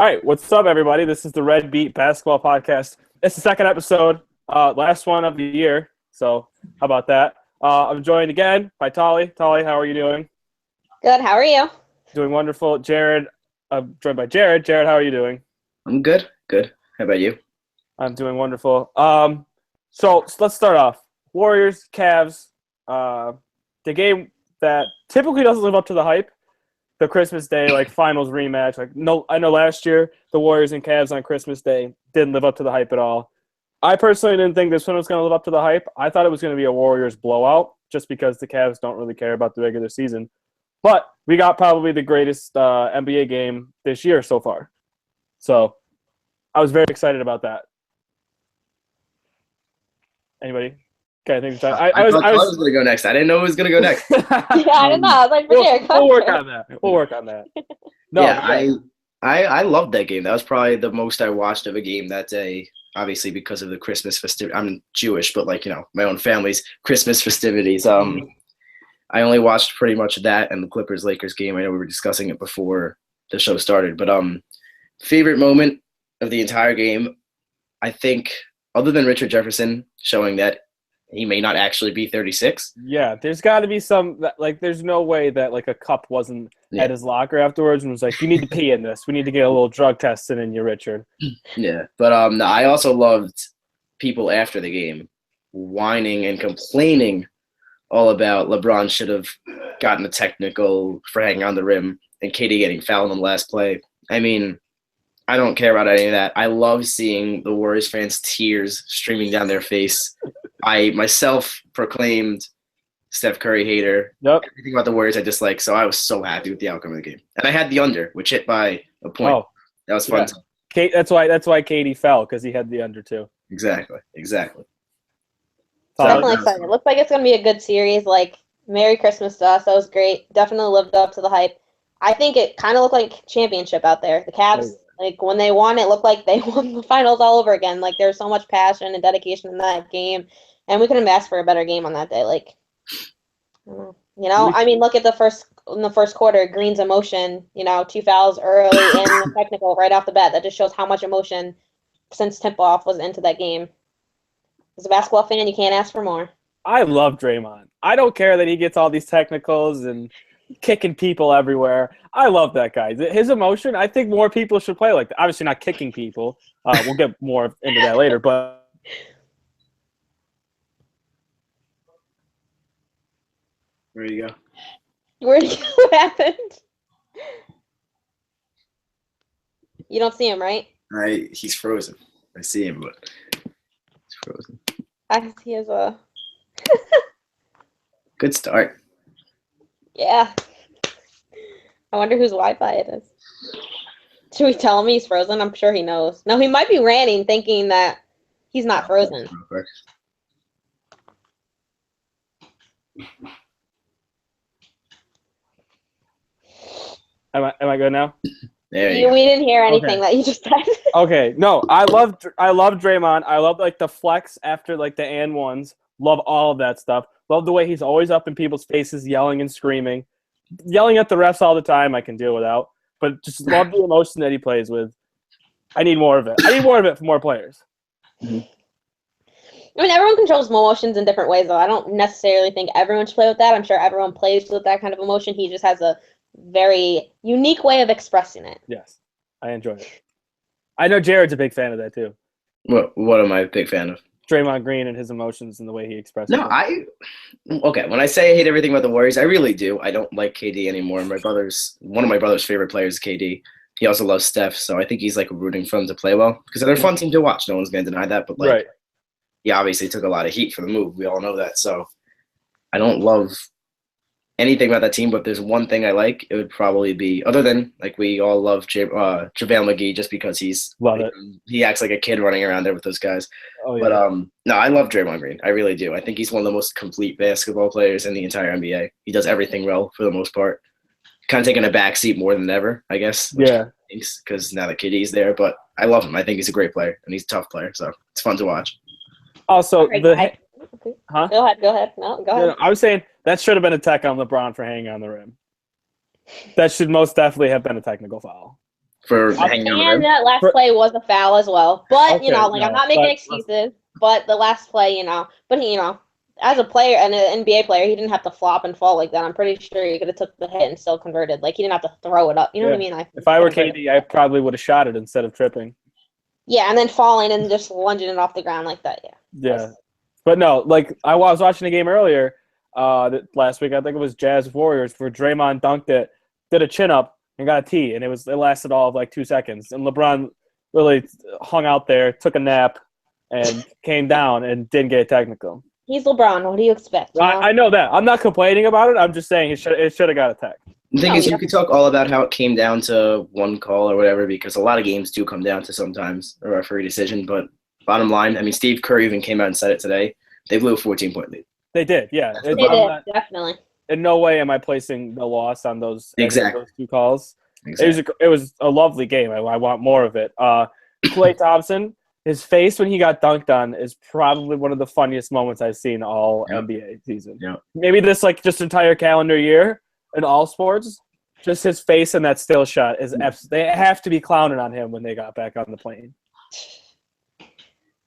All right, what's up, everybody? This is the Red Beat Basketball Podcast. It's the second episode, last one of the year. So, how about that? I'm joined again by Tolly. Tolly, how are you doing? Good. How are you? Doing wonderful. Jared, I'm joined by Jared. Jared, how are you doing? I'm good. Good. How about you? I'm doing wonderful. So let's start off. Warriors, Cavs. The game that typically doesn't live up to the hype. The Christmas Day finals rematch. I know last year the Warriors and Cavs on Christmas Day didn't live up to the hype at all. I personally didn't think this one was going to live up to the hype. I thought it was going to be a Warriors blowout just because the Cavs don't really care about the regular season. But we got probably the greatest NBA game this year so far. So I was very excited about that. Anybody? Okay, I think I thought I was going to go next. I didn't know who was going to go next. Yeah, I don't know. I was like, we'll work on that. We'll work on that. No, yeah, I loved that game. That was probably the most I watched of a game that day. Obviously, because of the Christmas festivity. I'm Jewish, but my own family's Christmas festivities. I only watched pretty much that and the Clippers-Lakers game. I know we were discussing it before the show started, but favorite moment of the entire game, I think, other than Richard Jefferson showing that he may not actually be 36. Yeah, there's got to be some there's no way that a cup wasn't at his locker afterwards and was like, you need to pee in this. We need to get a little drug testing in you, Richard. Yeah, but no, I also loved people after the game whining and complaining all about LeBron should have gotten a technical for hanging on the rim and KD getting fouled on the last play. I mean, I don't care about any of that. I love seeing the Warriors fans' tears streaming down their face. I myself proclaimed Steph Curry hater. Yep. Everything about the Warriors I dislike, so I was so happy with the outcome of the game. And I had the under, which hit by a point. Oh, that was fun. Yeah. That's why KD fell, because he had the under too. Exactly. Definitely excited. It looks like it's going to be a good series. Merry Christmas to us. That was great. Definitely lived up to the hype. I think it kind of looked like championship out there. The Cavs, when they won, it looked like they won the finals all over again. There was so much passion and dedication in that game. And we couldn't have asked for a better game on that day. Look at in the first quarter, Green's emotion, 2 fouls early and the technical right off the bat. That just shows how much emotion since tip-off was into that game. As a basketball fan, you can't ask for more. I love Draymond. I don't care that he gets all these technicals and kicking people everywhere. I love that guy. His emotion, I think more people should play like that. Obviously not kicking people. We'll get more into that later, but Where'd you go? What happened? You don't see him, right? He's frozen. I see him, but he's frozen. He has a good start. Yeah. I wonder whose Wi-Fi it is. Should we tell him he's frozen? I'm sure he knows. No, he might be ranting thinking that he's not frozen. Am I good now? There you go. We didn't hear anything that you just said. Okay, no, I love Draymond. I love the flex after the and ones. Love all of that stuff. Love the way he's always up in people's faces, yelling and screaming, yelling at the refs all the time. I can deal without, but just love the emotion that he plays with. I need more of it. I need more of it for more players. Mm-hmm. Everyone controls emotions in different ways, though. I don't necessarily think everyone should play with that. I'm sure everyone plays with that kind of emotion. He just has a very unique way of expressing it. Yes, I enjoy it. I know Jared's a big fan of that too. What am I a big fan of? Draymond Green and his emotions and the way he expresses it. When I say I hate everything about the Warriors, I really do. I don't like KD anymore. One of my brother's favorite players is KD. He also loves Steph, so I think he's rooting for them to play well because they're a fun team to watch. No one's going to deny that, but right. He obviously took a lot of heat for the move. We all know that. So I don't love anything about that team, but if there's one thing I like, it would probably be, other than we all love JaVale McGee just because he acts like a kid running around there with those guys. Oh, yeah. But no, I love Draymond Green. I really do. I think he's one of the most complete basketball players in the entire NBA. He does everything well for the most part. Kind of taking a backseat more than ever, I guess. Yeah. Because now that KD's there, but I love him. I think he's a great player and he's a tough player, so it's fun to watch. Also, Okay. Huh? Go ahead. No, go ahead. No, I was saying that should have been a tech on LeBron for hanging on the rim. That should most definitely have been a technical foul. for hanging on the And rim. that last play was a foul as well. But, Okay, I'm not making excuses. But the last play, but he, as a player and an NBA player, he didn't have to flop and fall like that. I'm pretty sure he could have took the hit and still converted. Like, he didn't have to throw it up. You know what I mean? If I were KD, I probably would have shot it instead of tripping. Yeah, and then falling and just lunging it off the ground like that. Yeah. But no, like I was watching a game earlier last week. I think it was Jazz Warriors where Draymond dunked it, did a chin up, and got a tee, and it lasted all of like 2 seconds. And LeBron really hung out there, took a nap, and came down and didn't get technical. He's LeBron. What do you expect? I know that. I'm not complaining about it. I'm just saying it should have got a tech. The thing is, you could talk all about how it came down to one call or whatever, because a lot of games do come down to sometimes a referee decision. But bottom line, I mean, Steve Kerr even came out and said it today. They blew a 14-point lead. They did, yeah. They did, definitely. In no way am I placing the loss on those Exactly. Those 2 calls. Exactly. It was a lovely game. I want more of it. Klay Thompson, his face when he got dunked on is probably one of the funniest moments I've seen all NBA season. Yep. Maybe this just entire calendar year in all sports. Just his face in that still shot is they have to be clowning on him when they got back on the plane.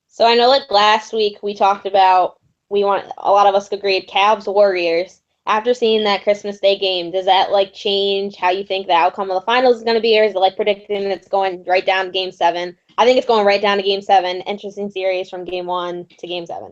So I know like last week we talked about a lot of us agreed Cavs Warriors. After seeing that Christmas Day game, does that like change how you think the outcome of the finals is going to be, or is it like predicting it's going right down to Game 7? I think it's going right down to Game 7. Interesting series from Game 1 to Game 7.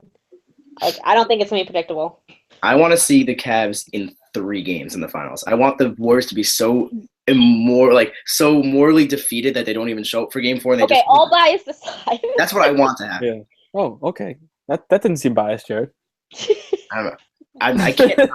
Like, I don't think it's going to be predictable. I want to see the Cavs in 3 games in the finals. I want the Warriors to be so morally defeated that they don't even show up for Game 4. And all bias aside. That's what I want to happen. Yeah. Oh, okay. That didn't seem biased, Jared. I don't know. I can't.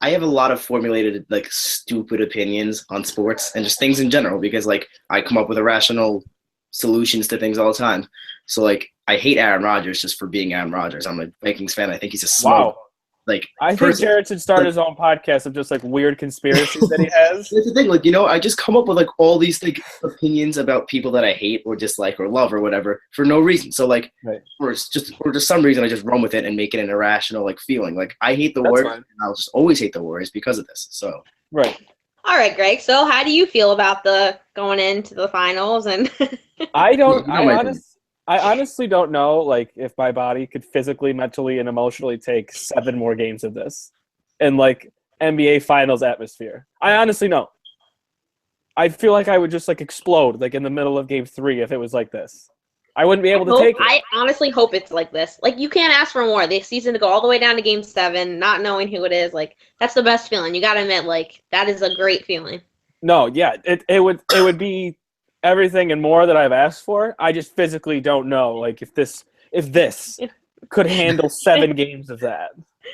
I have a lot of formulated like stupid opinions on sports and just things in general because like I come up with irrational solutions to things all the time. So like I hate Aaron Rodgers just for being Aaron Rodgers. I'm a Vikings fan. I think he's a smart. Wow. Like I think Jared should start his own podcast of just like weird conspiracies that he has. That's the thing, like I just come up with like all these like opinions about people that I hate or dislike or love or whatever for no reason. So like, for some reason I just run with it and make it an irrational like feeling. Like I hate the Warriors, and I'll just always hate the Warriors because of this. So right. All right, Greg. So how do you feel about the going into the finals? And I honestly don't know, like, if my body could physically, mentally, and emotionally take 7 more games of this in, like, NBA Finals atmosphere. I honestly don't. I feel like I would just, like, explode, like, in the middle of Game 3 if it was like this. I wouldn't be able to take it. I honestly hope it's like this. Like, you can't ask for more. The season to go all the way down to Game 7, not knowing who it is, like, that's the best feeling. You got to admit, like, that is a great feeling. No, yeah, it would be everything and more that I've asked for. I just physically don't know, like, if this could handle 7 games of that.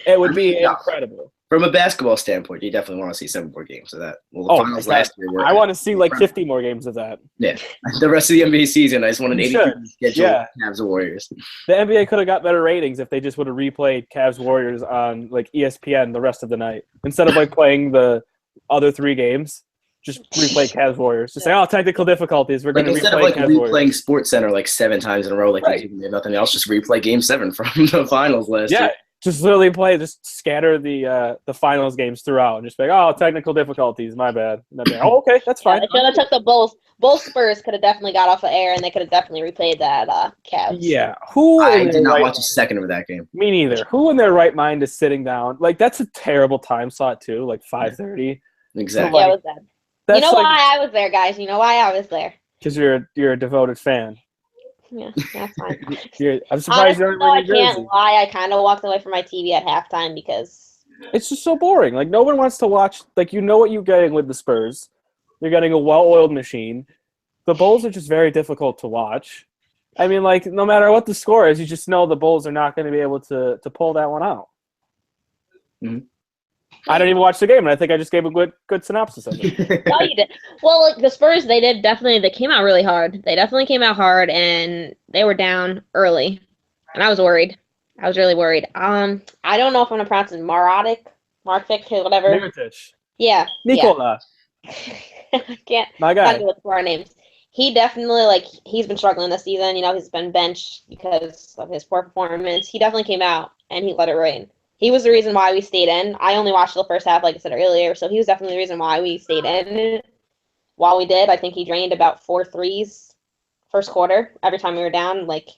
It would be incredible. From a basketball standpoint, you definitely want to see 7 more games of that. Well, the finals last year were. I want to see like 50 more games of that. Yeah, the rest of the NBA season, I just want an 82 schedule. Yeah, Cavs Warriors. The NBA could have got better ratings if they just would have replayed Cavs Warriors on like ESPN the rest of the night instead of like playing the other 3 games. Just replay Cavs Warriors. Just say, technical difficulties. We're going to replay instead of like Cavs replaying Warriors. Sports Center like 7 times in a row, like they have nothing else. Just replay Game 7 from the finals last year. Just literally just scatter the finals games throughout and just be like, technical difficulties, my bad. And then okay, that's fine. They should have took the Bulls. Both Spurs could have definitely got off the air, and they could have definitely replayed that Cavs. Yeah. I did not watch a second of that game. Me neither. Who in their right mind is sitting down? Like, that's a terrible time slot, too, like 5:30. Exactly. Yeah, it was bad. You know why I was there, guys? You know why I was there? Because you're a devoted fan. Yeah, that's fine. I'm surprised you're I can't lie. I kind of walked away from my TV at halftime because it's just so boring. Like, no one wants to watch. Like, you know what you're getting with the Spurs. You're getting a well-oiled machine. The Bulls are just very difficult to watch. I mean, like, no matter what the score is, you just know the Bulls are not going to be able to pull that one out. Mm-hmm. I didn't even watch the game, and I think I just gave a good synopsis of it. No, you did. Well, like, the Spurs, they came out really hard. They definitely came out hard, and they were down early, and I was worried. I was really worried. I don't know if I'm going to pronounce it Martic, whatever. Mirotic. Yeah. Nikola. I can't. My guy. Can't do it for our names. He definitely, he's been struggling this season. He's been benched because of his poor performance. He definitely came out, and he let it rain. He was the reason why we stayed in. I only watched the first half, like I said earlier, so he was definitely the reason why we stayed in. while we did, I think he drained about 4 threes first quarter. Every time we were down, like,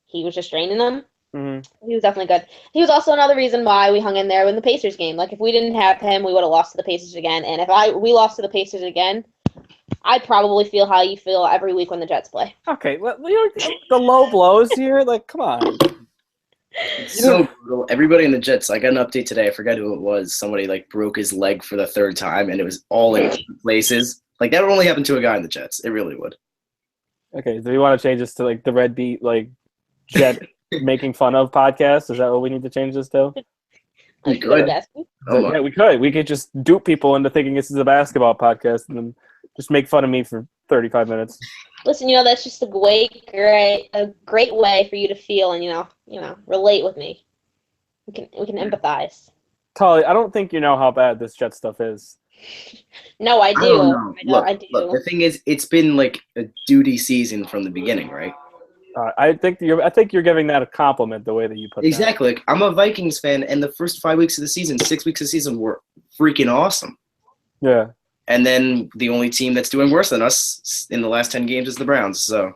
he was just draining them. Mm-hmm. He was definitely good. He was also another reason why we hung in there in the Pacers game. Like, if we didn't have him, we would have lost to the Pacers again. And if we lost to the Pacers again, I'd probably feel how you feel every week when the Jets play. Okay, well, the low blows here. Like, come on. It's so brutal. Everybody in the Jets. I got an update today. I forget who it was. Somebody like broke his leg for the 3rd time, and it was all in places. Like that would only happen to a guy in the Jets. It really would. Okay, do we want to change this to like the Red Beat like Jet making fun of podcast? Is that what we need to change this to? We could. Yeah, we could. We could just dupe people into thinking this is a basketball podcast and then just make fun of me for 35 minutes. Listen, that's just a great way for you to feel and relate with me. We can empathize. Tali, I don't think you know how bad this Jet stuff is. No, I do. I don't know. I do. Look, the thing is, it's been like a duty season from the beginning, right? I think you're giving that a compliment the way that you put that. Exactly. Like, I'm a Vikings fan, and the first 5 weeks of the season, 6 weeks of the season were freaking awesome. Yeah. And then the only team that's doing worse than us in the last 10 games is the Browns. So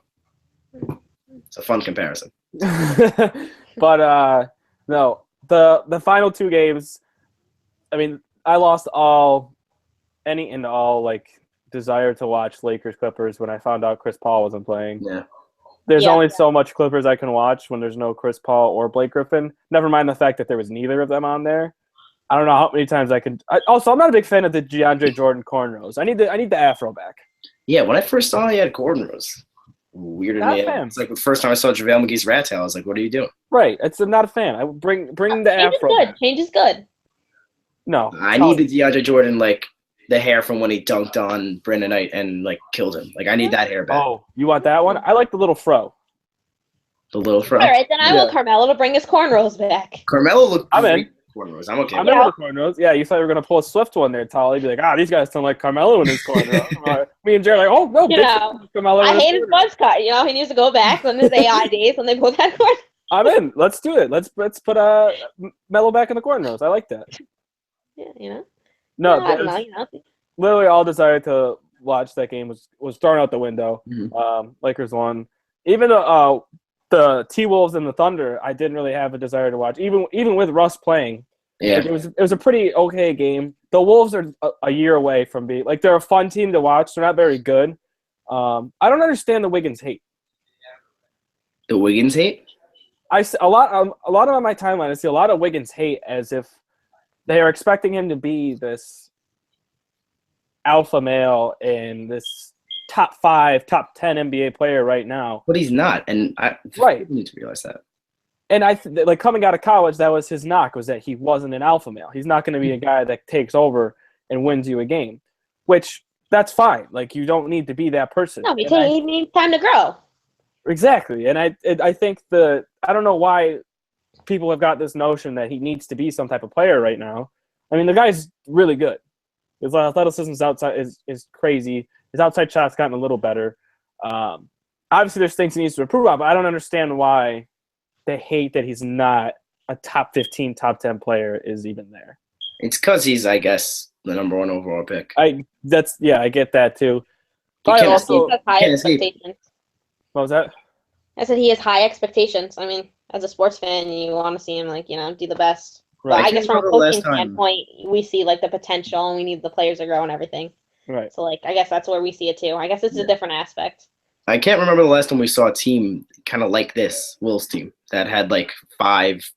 it's a fun comparison. But no, the final 2 games, I mean, I lost all desire to watch Lakers Clippers when I found out Chris Paul wasn't playing. Yeah. There's only so much Clippers I can watch when there's no Chris Paul or Blake Griffin. Never mind the fact that there was neither of them on there. I don't know how many times I could. Also, I'm not a big fan of the DeAndre Jordan cornrows. I need the afro back. Yeah, when I first saw he had cornrows, weirded me out. It's like the first time I saw JaVale McGee's rat tail, I was like, "What are you doing?" Right. I'm not a fan. I would bring the afro. Change is good. No, I need the DeAndre Jordan like the hair from when he dunked on Brandon Knight and like killed him. Like I need that hair back. Oh, you want that one? I like the little fro. The little fro. All right, then I want Carmelo to bring his cornrows back. Carmelo looked I'm great in. cornrows. I'm okay. I'm in with the cornrows. Yeah, you thought you were gonna pull a Swift one there, Tolly. Be like, these guys sound like Carmelo in his cornrows. Me and Jared are like, oh no, Carmelo. I hate his buzz cut. He needs to go back on his AI days when they put that corn. I'm in. Let's do it. Let's put Melo back in the cornrows. I like that. Yeah, No, literally all desire to watch that game was thrown out the window. Mm-hmm. Lakers won. Even the T-Wolves and the Thunder, I didn't really have a desire to watch. Even with Russ playing, yeah, it was a pretty okay game. The Wolves are a year away from being like they're a fun team to watch. They're not very good. I don't understand the Wiggins hate. The Wiggins hate? I see a lot on my timeline. I see a lot of Wiggins hate as if they are expecting him to be this alpha male and this top 5, top 10 NBA player right now. But he's not, and I need to realize that. And like coming out of college, that was his knock, was that he wasn't an alpha male. He's not going to be a guy that takes over and wins you a game, which that's fine. Like you don't need to be that person. No, because he needs time to grow. Exactly, and I think I don't know why people have got this notion that he needs to be some type of player right now. I mean, the guy's really good. His athleticism outside is crazy. His outside shot's gotten a little better. Obviously, there's things he needs to improve on, but I don't understand why they hate that he's not a top 15, top 10 player is even there. It's because he's, I guess, the number 1 overall pick. I get that too. He has high expectations. What was that? I said he has high expectations. I mean, as a sports fan, you want to see him do the best. Right. But I guess from a coaching standpoint, we see like the potential, and we need the players to grow and everything. Right. So I guess that's where we see it too. I guess it's a different aspect. I can't remember the last time we saw a team kind of like this, Will's team, that had like 5,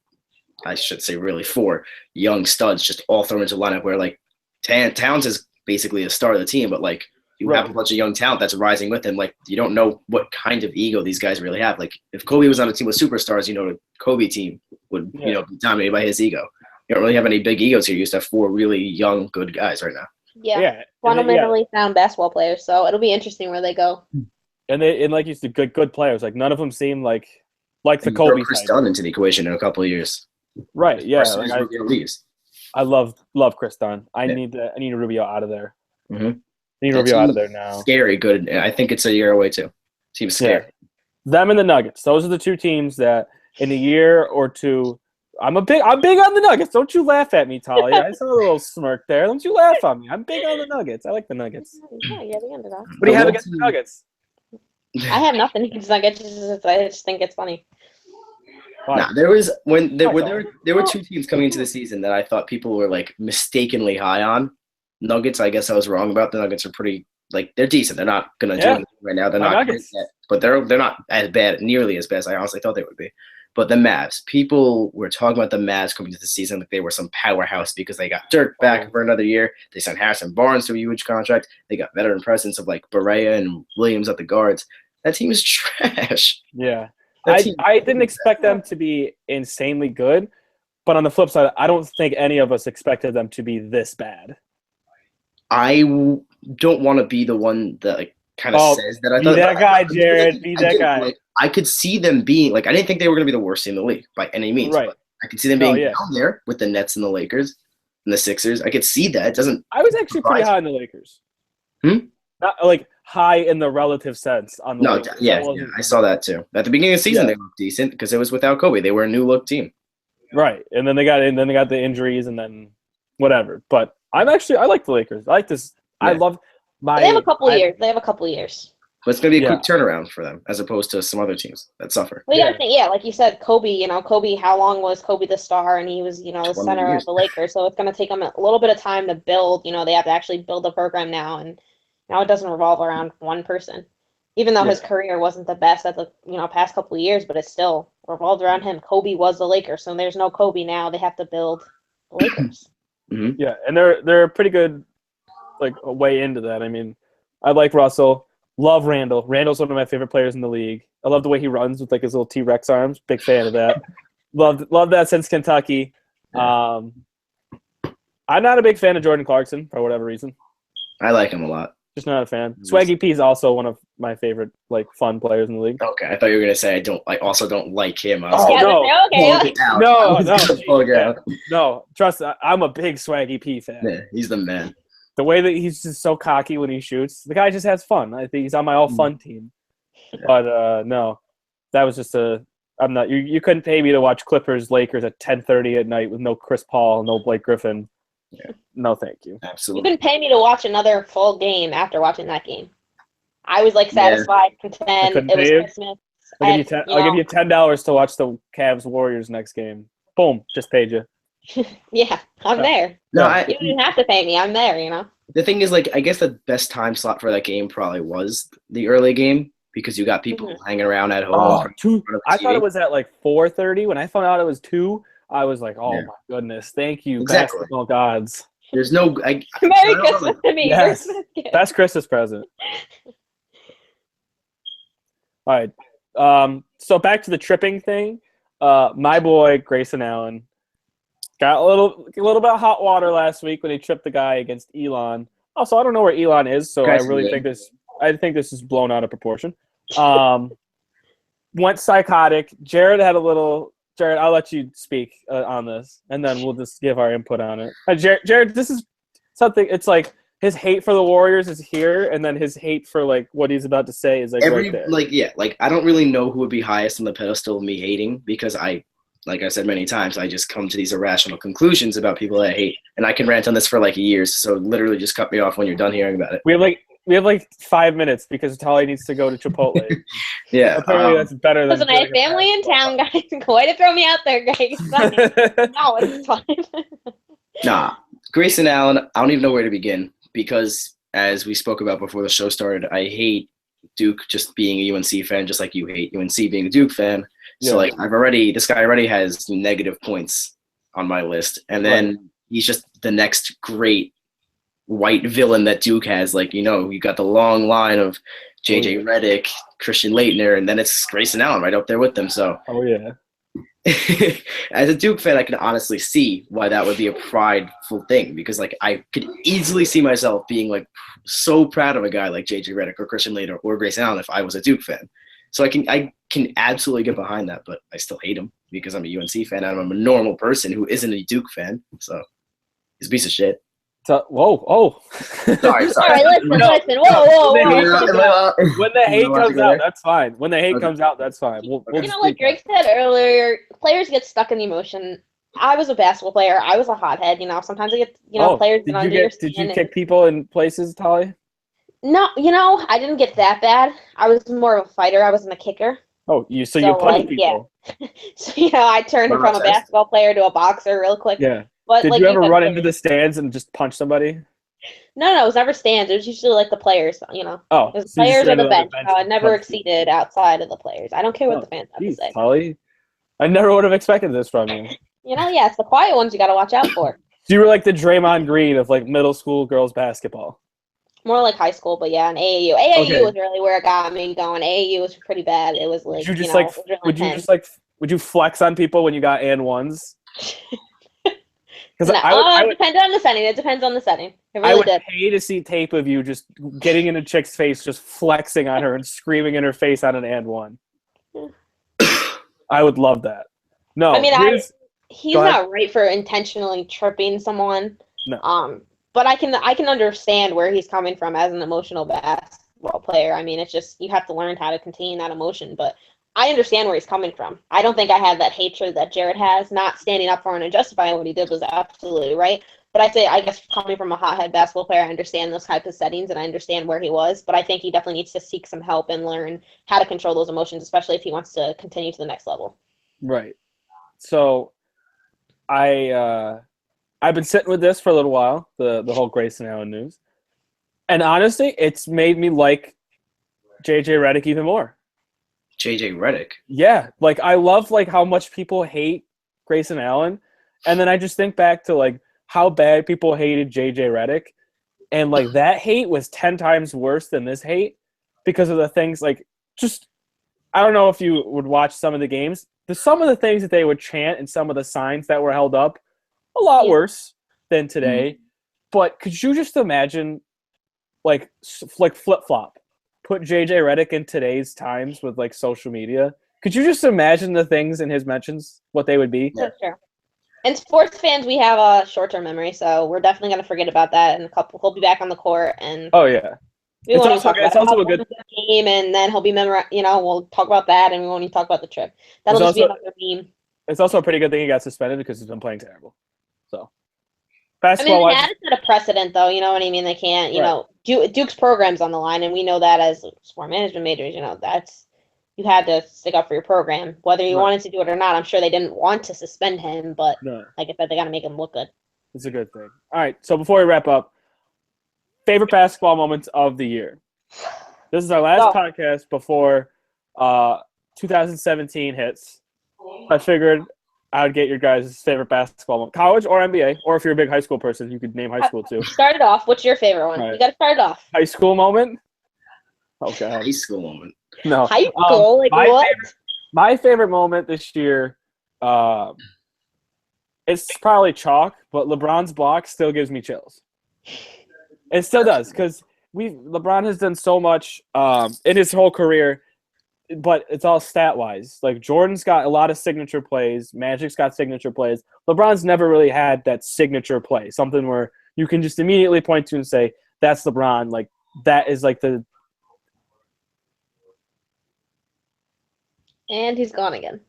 I should say really 4 young studs just all thrown into a lineup where like Towns is basically a star of the team, but like you have a bunch of young talent that's rising with him. Like you don't know what kind of ego these guys really have. Like if Kobe was on a team with superstars, the Kobe team would be dominated by his ego. You don't really have any big egos here. You just have 4 really young, good guys right now. Yeah. Fundamentally sound basketball players. So it'll be interesting where they go. And like you said, good players. Like none of them seem like the Kobe. Chris Dunn into the equation in a couple of years. Right. Yeah. Leaves. I love Chris Dunn. I need Rubio out of there. Mm-hmm. I need Rubio out of there now. Scary good. I think it's a year away too. Team's scary. Yeah. Them and the Nuggets. Those are the 2 teams that in a year or 2 I'm big on the Nuggets. Don't you laugh at me, Talia. I saw a little smirk there. Don't you laugh on me. I'm big on the Nuggets. I like the Nuggets. Yeah, you're the underdog. What do you have against the Nuggets? I have nothing against Nuggets. I just think it's funny. Nah, there was there were two teams coming into the season that I thought people were like mistakenly high on. Nuggets, I guess I was wrong about. The Nuggets are pretty they're decent. They're not gonna do anything right now. They're My not Nuggets. great yet, but they're not as bad, nearly as bad as I honestly thought they would be. But the Mavs, people were talking about the Mavs coming into the season like they were some powerhouse because they got Dirk back for another year. They signed Harrison Barnes to a huge contract. They got veteran presence of like Barea and Williams at the guards. That team is trash. Yeah. That team- I didn't expect them to be insanely good, but on the flip side, I don't think any of us expected them to be this bad. Don't want to be the one that like kind of says that. I Be thought that guy, because Jared. Be I that didn't, guy. like, I could see them being like I didn't think they were going to be the worst team in the league by any means. Right. But I could see them being down there with the Nets and the Lakers and the Sixers. I could see that. It doesn't. I was actually pretty high on the Lakers. Not like high in the relative sense on the Lakers. Yeah, I saw that too. At the beginning of the season, they looked decent because it was without Kobe. They were a new look team. Right, and then they got the injuries, and then whatever. But I like the Lakers. I like this. Yeah. I love my. They have a couple years. They have a couple years. But it's going to be a quick turnaround for them, as opposed to some other teams that suffer. Well, you gotta think, like you said, Kobe. Kobe. How long was Kobe the star? And he was, the center of the Lakers. So it's going to take them a little bit of time to build. They have to actually build a program now, and now it doesn't revolve around one person. Even though his career wasn't the best at the past couple of years, but it still revolved around him. Kobe was the Lakers, so there's no Kobe now. They have to build the Lakers. Mm-hmm. Yeah, and they're pretty good, like a way into that. I mean, I like Russell. Love Randall. Randall's one of my favorite players in the league. I love the way he runs with like his little T-Rex arms. Big fan of that. Love that since Kentucky. I'm not a big fan of Jordan Clarkson for whatever reason. I like him a lot. Just not a fan. Swaggy P is also one of my favorite like fun players in the league. Okay, I thought you were gonna say I also don't like him. No. Trust. I'm a big Swaggy P fan. Yeah, he's the man. The way that he's just so cocky when he shoots, the guy just has fun. I think he's on my all fun team. But no, that was just I'm not. You couldn't pay me to watch Clippers Lakers at 10:30 at night with no Chris Paul, no Blake Griffin. Yeah. No, thank you. Absolutely. You couldn't pay me to watch another full game after watching that game. I was like satisfied, content. It was Christmas. I'll give you $10 to watch the Cavs Warriors next game. Boom, just paid you. Yeah, I'm there. No, you didn't have to pay me. I'm there. The thing is, like, I guess the best time slot for that game probably was the early game because you got people hanging around at home. I thought it was at like 4:30. When I found out it was 2, I was like, my goodness, thank you, basketball gods. There's no Merry Christmas to me. Yes. Best Christmas present. All right. So back to the tripping thing. My boy Grayson Allen got a little bit of hot water last week when he tripped the guy against Elon. Also, I don't know where Elon is, so I think this is blown out of proportion. Went psychotic. Jared, I'll let you speak on this, and then we'll just give our input on it. Jared, this is something. It's like his hate for the Warriors is here, and then his hate for like what he's about to say is like right there. I don't really know who would be highest on the pedestal of me hating because like I said many times, I just come to these irrational conclusions about people that I hate, and I can rant on this for like years. So literally, just cut me off when you're done hearing about it. We have like 5 minutes because Tali needs to go to Chipotle. Yeah, apparently that's better than. Listen, I have family in town, guys. Way to throw me out there, guys. No, it's fine. Nah, Grayson Allen. I don't even know where to begin because, as we spoke about before the show started, I hate Duke just being a UNC fan, just like you hate UNC being a Duke fan. So like this guy already has negative points on my list, and then he's just the next great white villain that Duke has. Like you got the long line of JJ Redick, Christian Laettner, and then it's Grayson Allen right up there with them. So as a Duke fan, I can honestly see why that would be a prideful thing because like I could easily see myself being like so proud of a guy like JJ Redick or Christian Laettner or Grayson Allen if I was a Duke fan. So I can absolutely get behind that, but I still hate him because I'm a UNC fan and I'm a normal person who isn't a Duke fan. So he's a piece of shit. So, whoa, oh. Sorry. All right, listen. No. Whoa. When the hate want to comes go out, there? that's fine. When the hate Okay. comes out, that's fine. We'll You just know, like leave Drake said earlier, players get stuck in the emotion. I was a basketball player. I was a hothead. You know, sometimes I get, that. players get under your Did you skin. kick people in places, Tali? No, I didn't get that bad. I was more of a fighter. I wasn't a kicker. Oh, you So, punched like, people. So, I turned Wow, from a that's- basketball player to a boxer real quick. Yeah. But Did like you ever said, run into the stands and just punch somebody? No, it was never stands. It was usually like the players, Oh, It was so you just players or ran the to bench. bench I and never punched people. exceeded outside of the players. I don't care what Oh, the fans have to Jeez, say. Tali. I never would have expected this from you. Yeah, it's the quiet ones you got to watch out for. So you were like the Draymond Green of like middle school girls basketball. More like high school, but yeah, and AAU. AAU Okay. was really where it got me going. AAU was pretty bad. It was like, Would you just it was really intense. would you flex on people when you got and ones? Because No, it depends on the setting. It depends on the setting. It I really would did. pay to see tape of you just getting in a chick's face, just flexing on her and screaming in her face on an and one. I would love that. No, I mean, he's Go ahead. not right for intentionally tripping someone. No. But I can understand where he's coming from as an emotional basketball player. I mean, it's just you have to learn how to contain that emotion. But I understand where he's coming from. I don't think I have that hatred that Jared has. Not standing up for him and justifying what he did was absolutely right. But I guess coming from a hothead basketball player, I understand those types of settings and I understand where he was. But I think he definitely needs to seek some help and learn how to control those emotions, especially if he wants to continue to the next level. Right. So I've been sitting with this for a little while, the whole Grayson Allen news. And honestly, it's made me like JJ Redick even more. JJ Redick. Yeah, like I love like how much people hate Grayson Allen, and then I just think back to like how bad people hated JJ Redick, and like that hate was 10 times worse than this hate because of the things like just I don't know if you would watch some of the games. Some of the things that they would chant and some of the signs that were held up, a lot worse than today. Mm-hmm. But could you just imagine like flip-flop? Put JJ Redick in today's times with like social media. Could you just imagine the things in his mentions, what they would be? That's true. And sports fans, we have a short-term memory, so we're definitely going to forget about that in a couple. He'll be back on the court, and oh yeah, we won't even talk about a good game, and then he'll be memorized. We'll talk about that, and we won't even talk about the trip. That'll just be another meme. It's also a pretty good thing he got suspended because he's been playing terrible. So. Basketball they had to set a precedent, though. You know what I mean? They can't, Duke's program's on the line, and we know that as sport management majors, you had to stick up for your program, whether you wanted to do it or not. I'm sure they didn't want to suspend him, but like I said, they got to make him look good. It's a good thing. All right, so before we wrap up, favorite basketball moments of the year. This is our last podcast before 2017 hits. I figured I would get your guys' favorite basketball moment. College or NBA, or if you're a big high school person, you could name high school too. Start it off. What's your favorite one? Right. You got to start it off. High school moment? Oh, God. High school moment. No. High school? What? My favorite moment this year, it's probably chalk, but LeBron's block still gives me chills. It still does, because LeBron has done so much in his whole career, but it's all stat-wise. Like, Jordan's got a lot of signature plays. Magic's got signature plays. LeBron's never really had that signature play, something where you can just immediately point to and say, that's LeBron. Like, that is like the – And he's gone again.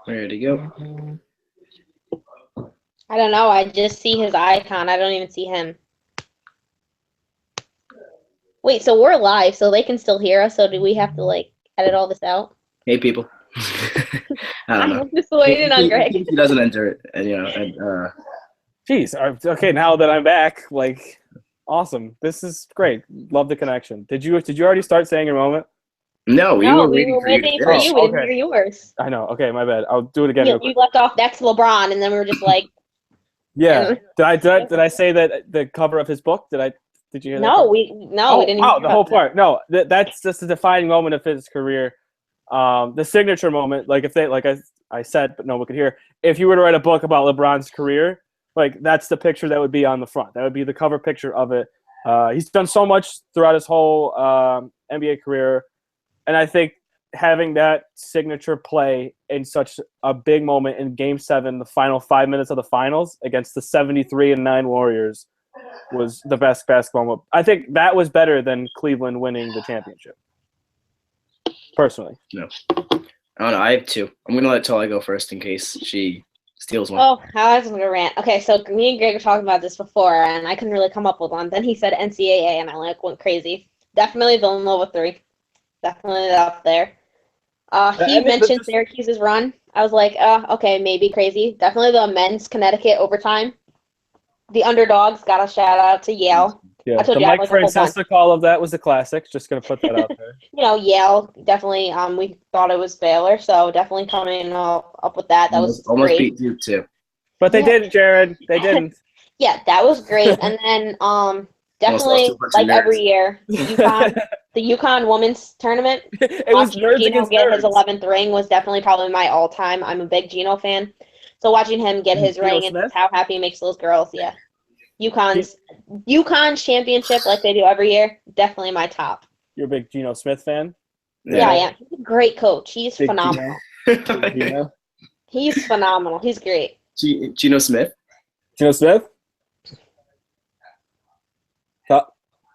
Where'd he go? I don't know. I just see his icon. I don't even see him. Wait, so we're live, so they can still hear us. So do we have to edit all this out? Hey, people. I don't know. I'm just waiting on Greg. He doesn't enter it, Jeez. Okay, now that I'm back, awesome. This is great. Love the connection. Did you already start saying your moment? No, we were waiting for you. We didn't hear yours. I know. Okay, my bad. I'll do it again. You left off next to LeBron, and then we were just like. Yeah. Did I say that the cover of his book? Did you hear that? No, we didn't. Oh, the whole part. No, that's just a defining moment of his career. The signature moment, I said, but no one could hear. If you were to write a book about LeBron's career, that's the picture that would be on the front. That would be the cover picture of it. He's done so much throughout his whole NBA career, and I think having that signature play in such a big moment in Game 7, the final 5 minutes of the finals against the 73-9 Warriors, was the best basketball moment. I think that was better than Cleveland winning the championship, personally. No. I don't know. I have two. I'm going to let Tali go first in case she steals one. Oh, I was going to rant. Okay, so me and Greg were talking about this before, and I couldn't really come up with one. Then he said NCAA, and I went crazy. Definitely Villanova 3. Definitely up there. He mentioned Syracuse's run. I was like, okay, maybe crazy. Definitely the men's Connecticut overtime. The underdogs, got a shout out to Yale. Yeah, the Mike Francesa call of that was a classic. Just going to put that out there. Yale, definitely, we thought it was Baylor, so definitely coming up with that. That was almost great. beat Duke, too. But they didn't, Jared. They didn't. Yeah, that was great. And then definitely, like every year, the UConn women's tournament. It was nerds Gino against get nerds. his 11th ring was definitely probably my all-time. I'm a big Gino fan. So watching him get his ring and how happy he makes those girls, yeah. UConn's championship, like they do every year, definitely my top. You're a big Geno Smith fan? Yeah, I am. He's a great coach. He's phenomenal. He's phenomenal. He's great. Geno Smith? Geno Smith?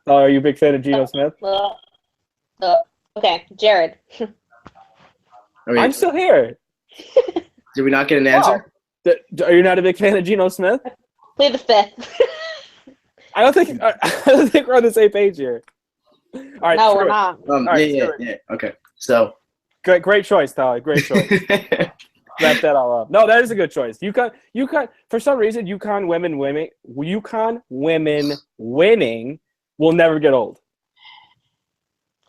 Are you a big fan of Geno Smith? Okay, Jared. I'm still here. Did we not get an answer? Are you not a big fan of Geno Smith? Play the fifth. I don't think we're on the same page here. All right, no, we're not. Yeah. Okay, so great choice, Tali. Great choice. Wrap that all up. No, that is a good choice. UConn. For some reason, UConn women winning will never get old.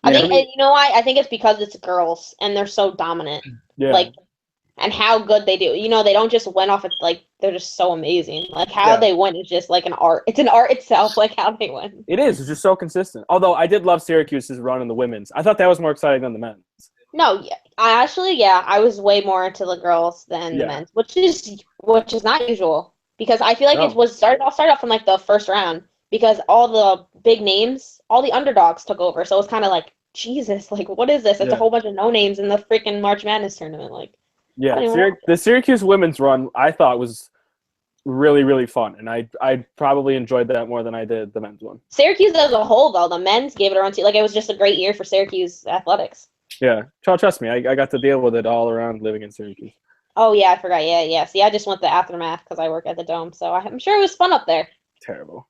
I think, and you know why? I think it's because it's girls and they're so dominant. Yeah. Like, and how good they do. They don't just win off of, like, they're just so amazing. Like, how they win is just, like, an art. It's an art itself, like, how they win. It is. It's just so consistent. Although, I did love Syracuse's run in the women's. I thought that was more exciting than the men's. No, I was way more into the girls than the men's, which is not usual. Because I feel like it started off from, like, the first round. Because all the big names, all the underdogs took over. So it's kind of like, Jesus, like, what is this? It's a whole bunch of no-names in the freaking March Madness tournament, like. Yeah, the Syracuse women's run I thought was really, really fun, and I probably enjoyed that more than I did the men's one. Syracuse as a whole, though, the men's gave it a run too. Like, it was just a great year for Syracuse athletics. Yeah, trust me, I got to deal with it all around living in Syracuse. Oh yeah, I forgot. Yeah. See, I just went the aftermath because I work at the Dome, so I'm sure it was fun up there. Terrible.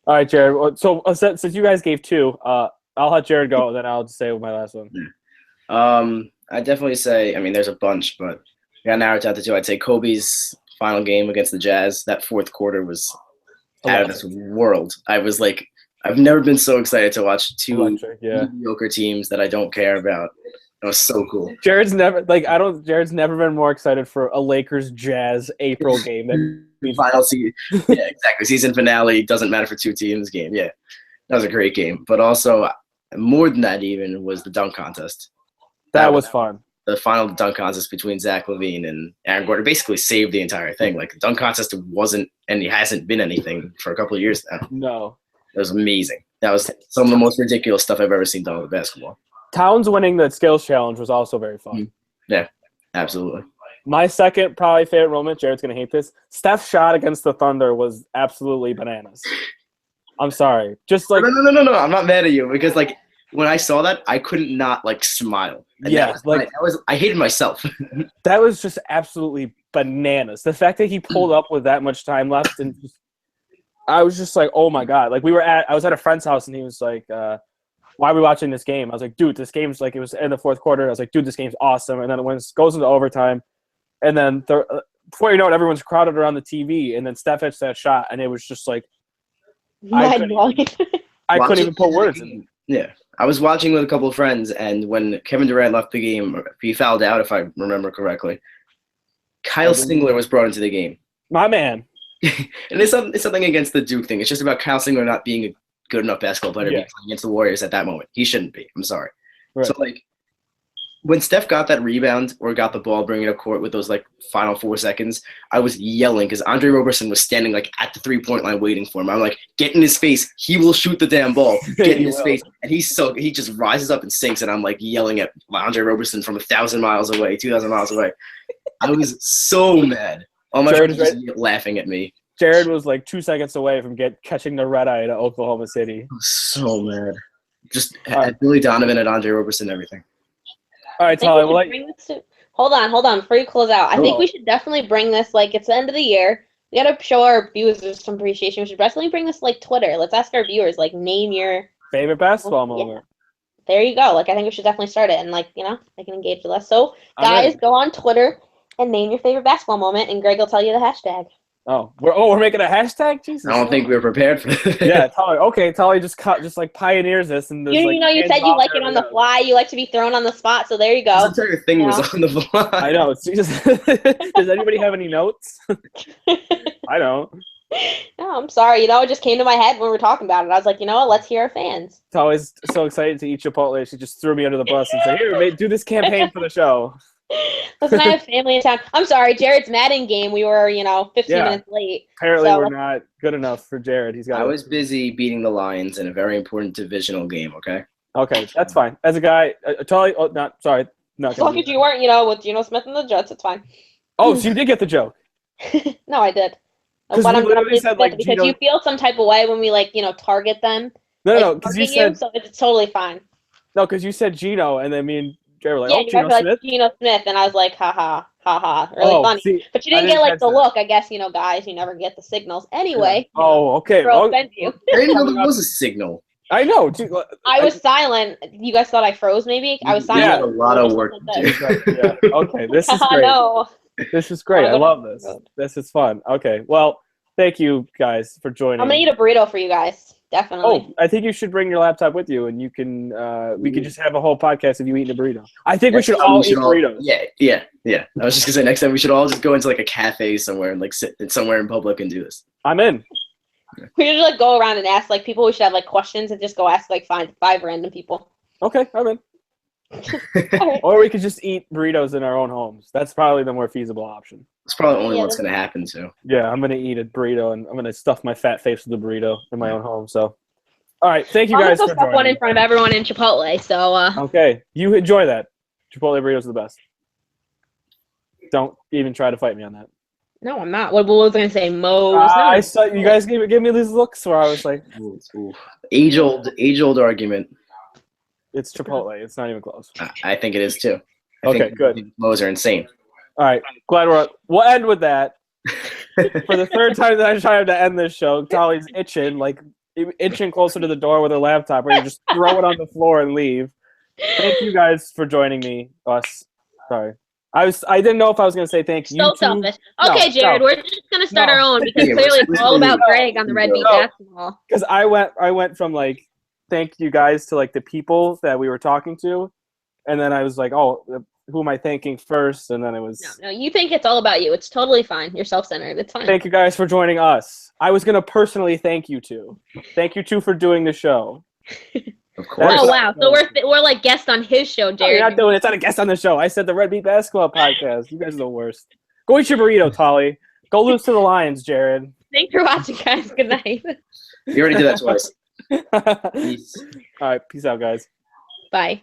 All right, Jared. So since you guys gave two, I'll let Jared go, then I'll just say my last one. I'd definitely say, there's a bunch, but I got narrowed down to two. I'd say Kobe's final game against the Jazz. That fourth quarter was out of this world. I was like, I've never been so excited to watch two mediocre teams that I don't care about. It was so cool. Jared's never been more excited for a Lakers Jazz April game than final season. Yeah, exactly. Season finale doesn't matter for two teams game. Yeah, that was a great game. But also, more than that, even was the dunk contest. That was fun. The final dunk contest between Zach LaVine and Aaron Gordon basically saved the entire thing. Like, the dunk contest wasn't, and it hasn't been anything for a couple of years now. No. It was amazing. That was some of the most ridiculous stuff I've ever seen done with basketball. Towns winning the skills challenge was also very fun. Yeah, absolutely. My second probably favorite moment, Jared's going to hate this, Steph's shot against the Thunder was absolutely bananas. I'm sorry. Just like No. I'm not mad at you because, like, when I saw that, I couldn't not, like, smile. And I hated myself. That was just absolutely bananas. The fact that he pulled up with that much time left, and I was just like, oh my God. Like, I was at a friend's house and he was like, why are we watching this game? I was like, dude, this game's like, it was in the fourth quarter. I was like, dude, this game's awesome. And then it goes into overtime. And then before you know it, everyone's crowded around the TV. And then Steph hits that shot. And it was just like, I couldn't even put words in. Yeah. I was watching with a couple of friends. And when Kevin Durant left the game, he fouled out, if I remember correctly. Kyle Singler was brought into the game. My man. And it's something against the Duke thing. It's just about Kyle Singler not being a good enough basketball player to be playing against the Warriors at that moment. He shouldn't be. I'm sorry. Right. So, like, when Steph got that rebound or got the ball, bringing it up court with those like final 4 seconds, I was yelling because Andre Roberson was standing like at the 3-point line waiting for him. I'm like, get in his face. He will shoot the damn ball. Get in his face. And he just rises up and sinks. And I'm like yelling at Andre Roberson from 1,000 miles away, 2,000 miles away. I was so mad. All my friends just laughing at me. Jared was like 2 seconds away from catching the red eye to Oklahoma City. I was so mad. Just at Billy Donovan and Andre Roberson and everything. All right, Tali. Hold on. Before you close out, I think we should definitely bring this. Like, it's the end of the year. We gotta show our viewers some appreciation. We should definitely bring this like Twitter. Let's ask our viewers like name your favorite basketball moment. There you go. Like, I think we should definitely start it, and like they can engage with us. So guys, go on Twitter and name your favorite basketball moment, and Greg will tell you the hashtag. We're making a hashtag. Jesus, I don't think we were prepared for this. Yeah, Tali. Okay, Tali just like pioneers this, and you said you like it on the fly. You like to be thrown on the spot, so there you go. This entire thing was on the fly. I know. Does anybody have any notes? I don't. No, I'm sorry. It just came to my head when we were talking about it. I was like, let's hear our fans. Tali's so excited to eat Chipotle. She just threw me under the bus and said, "Here, do this campaign for the show." Listen, I have family in town. I'm sorry, Jared's Madden game. We were, 15 minutes late. Apparently, we're not good enough for Jared. I was busy beating the Lions in a very important divisional game. Okay. Okay, that's fine. As a guy, Tali. Oh, not. As long as you weren't, with Geno Smith and the Jets, it's fine. Oh, so you did get the joke? No, I did. But I'm really said, like, because you feel some type of way when we target them. No, because you said so it's totally fine. No, because you said Geno, and then me and Jared were like, you guys were like Geno Smith, and I was like, ha ha, really funny. See, but you didn't get the look. I guess guys, you never get the signals. Anyway. Okay. Offend you. I didn't know there was a signal. I know. I was silent. You guys thought I froze, maybe? I was silent. Yeah, a lot of work. Yeah. Okay, this is great. No. This is great. I love this. This is fun. Okay, well, thank you guys for joining. I'm gonna eat a burrito for you guys. Definitely. Oh, I think you should bring your laptop with you, and you can. We could just have a whole podcast of you eating a burrito. I think we should all eat burritos. Yeah. I was just gonna say next time we should all just go into like a cafe somewhere and sit somewhere in public and do this. I'm in. We should go around and ask people. We should have questions and just go ask five random people. Okay, I'm in. Right. Or we could just eat burritos in our own homes. That's probably the more feasible option. It's probably only what's going to happen too. Yeah, I'm going to eat a burrito, and I'm going to stuff my fat face with the burrito in my own home. So, all right, thank you guys for joining. Stuff one in front of everyone in Chipotle. So. Okay, you enjoy that. Chipotle burritos are the best. Don't even try to fight me on that. No, I'm not. What was I going to say? Moe's. I saw you guys gave me these looks where I was like, age old argument. It's Chipotle. It's not even close. I think it is too. I Okay, think good. Moe's are insane. All right, glad we'll end with that. For the third time that I tried to end this show, Tali's itching closer to the door with her laptop, where you just throw it on the floor and leave. Thank you guys for joining me. Sorry. I didn't know if I was going to say thank you. So selfish. Okay, Jared, we're just going to start our own because clearly it's all about Greg on the Red Beat Basketball. Because I went from thank you guys to the people that we were talking to, and then I was like, oh, who am I thanking first? And then it was no. You think it's all about you. It's totally fine. You're self-centered. It's fine. Thank you guys for joining us. I was going to personally thank you two. Thank you two for doing the show. Of course. Oh wow! So we're like guests on his show, Jared. You're not doing it. It's not a guest on the show. I said the Red Beat Basketball Podcast. You guys are the worst. Go eat your burrito, Tali. Go lose to the Lions, Jared. Thanks for watching, guys. Good night. You already did that twice. Peace. All right, peace out, guys. Bye.